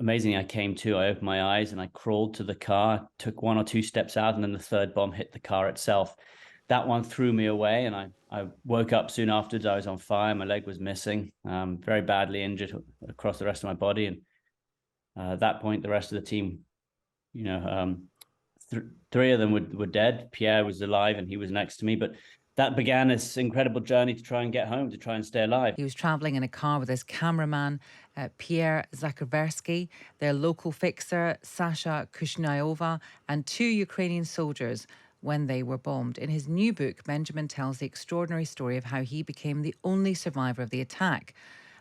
amazingly, I came to, I opened my eyes and I crawled to the car, took one or two steps out, and then the third bomb hit the car itself. That one threw me away, and I woke up soon afterwards. I was on fire. My leg was missing, very badly injured across the rest of my body. And at that point, the rest of the team, you know, three of them were dead. Pierre was alive and he was next to me. But that began this incredible journey to try and get home, to try and stay alive. He was travelling in a car with his cameraman, Pierre Zakharversky, their local fixer, Sasha Kushnyova, and two Ukrainian soldiers when they were bombed. In his new book, Benjamin tells the extraordinary story of how he became the only survivor of the attack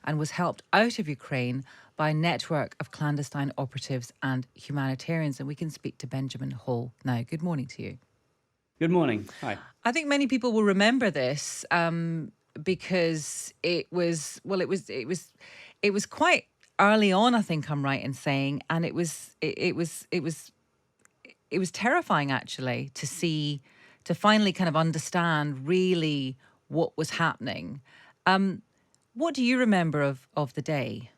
and was helped out of Ukraine by a network of clandestine operatives and humanitarians. And we can speak to Benjamin Hall now. Good morning to you. Good morning. Hi. I think many people will remember this because it was quite early on. I think I'm right in saying, and it was terrifying actually to finally kind of understand really what was happening. What do you remember of the day?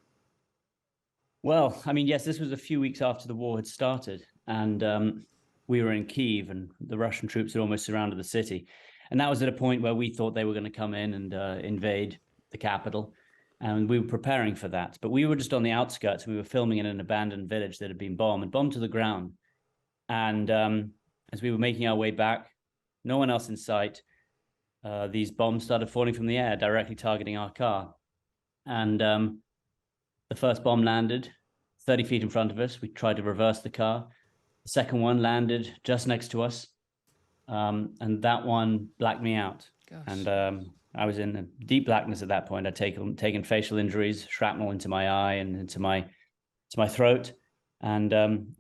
Well, I mean, yes, this was a few weeks after the war had started, and we were in Kyiv, and the Russian troops had almost surrounded the city. And that was at a point where we thought they were going to come in and invade the capital, and we were preparing for that. But we were just on the outskirts. We were filming in an abandoned village that had been bombed to the ground. And as we were making our way back, no one else in sight, these bombs started falling from the air, directly targeting our car. And the first bomb landed 30 feet in front of us. We tried to reverse the car. The second one landed just next to us. And that one blacked me out. Gosh. And I was in deep blackness at that point. I'd taken facial injuries, shrapnel into my eye and into my throat. And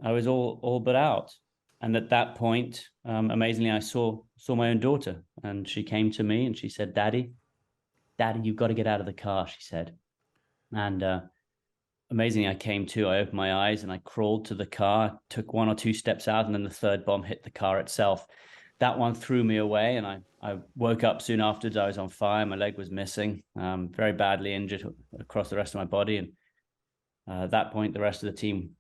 I was all but out. And at that point, amazingly, I saw my own daughter. And she came to me and she said, Daddy, you've got to get out of the car, she said. And amazingly, I came to, I opened my eyes and I crawled to the car, took one or two steps out, and then the third bomb hit the car itself. That one threw me away, and I woke up soon afterwards. I was on fire. My leg was missing, very badly injured across the rest of my body. And at that point, the rest of the team,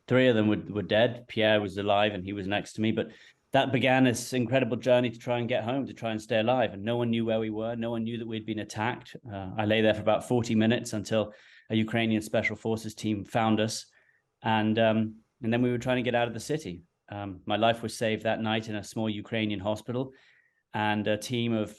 three of them were dead. Pierre was alive and he was next to me. But that began this incredible journey to try and get home, to try and stay alive. And no one knew where we were. No one knew that we'd been attacked. I lay there for about 40 minutes until a Ukrainian special forces team found us. And then we were trying to get out of the city. My life was saved that night in a small Ukrainian hospital. And a team of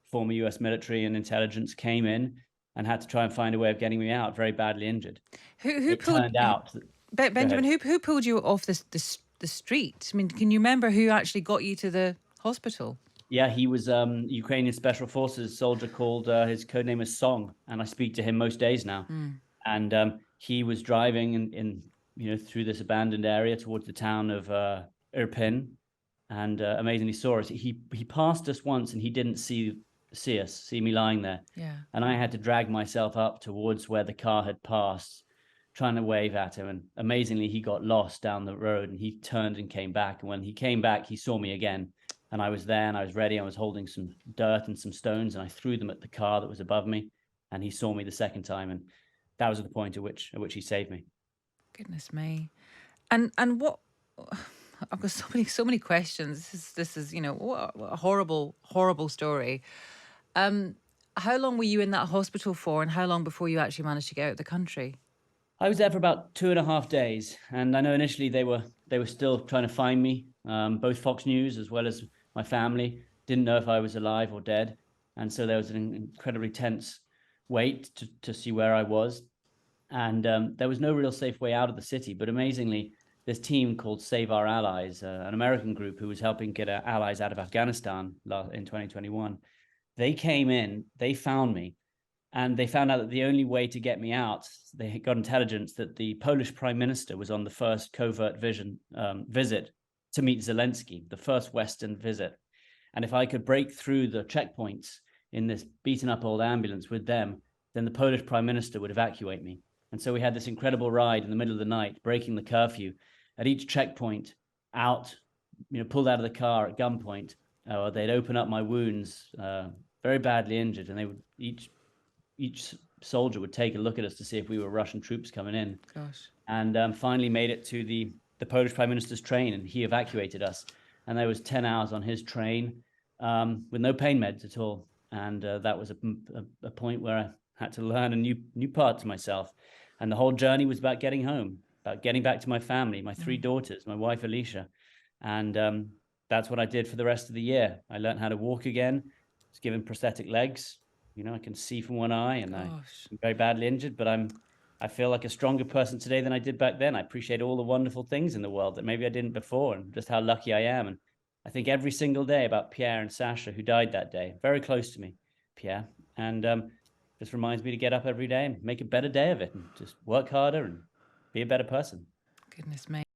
former US military and intelligence came in and had to try and find a way of getting me out, very badly injured. Who pulled turned out Benjamin? Who pulled you off the street? I mean, can you remember who actually got you to the hospital? Yeah, he was Ukrainian Special Forces soldier called, his code name is Song, and I speak to him most days now. And he was driving in through this abandoned area towards the town of Irpin, and amazingly saw us. He passed us once, and he didn't see me lying there. Yeah. And I had to drag myself up towards where the car had passed, trying to wave at him. And amazingly, he got lost down the road and he turned and came back. And when he came back, he saw me again. And I was there and I was ready. I was holding some dirt and some stones and I threw them at the car that was above me. And he saw me the second time. And that was the point at which he saved me. Goodness me. And what, I've got so many questions. This is what a horrible story. How long were you in that hospital for, and how long before you actually managed to get out of the country? I was there for about 2.5 days, and I know initially they were still trying to find me. Both Fox News as well as my family didn't know if I was alive or dead, and so there was an incredibly tense wait to see where I was, and there was no real safe way out of the city. But amazingly, this team called Save Our Allies, an American group who was helping get our allies out of Afghanistan in 2021, they came in, they found me. And they found out that the only way to get me out, they got intelligence that the Polish prime minister was on the first covert visit to meet Zelensky, the first Western visit. And if I could break through the checkpoints in this beaten up old ambulance with them, then the Polish prime minister would evacuate me. And so we had this incredible ride in the middle of the night, breaking the curfew at each checkpoint, pulled out of the car at gunpoint. They'd open up my wounds, very badly injured, and they would each soldier would take a look at us to see if we were Russian troops coming in. Gosh. And finally made it to the Polish Prime Minister's train, and he evacuated us. And there was 10 hours on his train with no pain meds at all. And that was a point where I had to learn a new part to myself. And the whole journey was about getting home, about getting back to my family, my three daughters, my wife Alicia. And that's what I did for the rest of the year. I learned how to walk again. I was given prosthetic legs. You know, I can see from one eye, and I'm very badly injured, but I feel like a stronger person today than I did back then. I appreciate all the wonderful things in the world that maybe I didn't before, and just how lucky I am. And I think every single day about Pierre and Sasha, who died that day, very close to me, Pierre. And just reminds me to get up every day and make a better day of it, and just work harder and be a better person. Goodness me.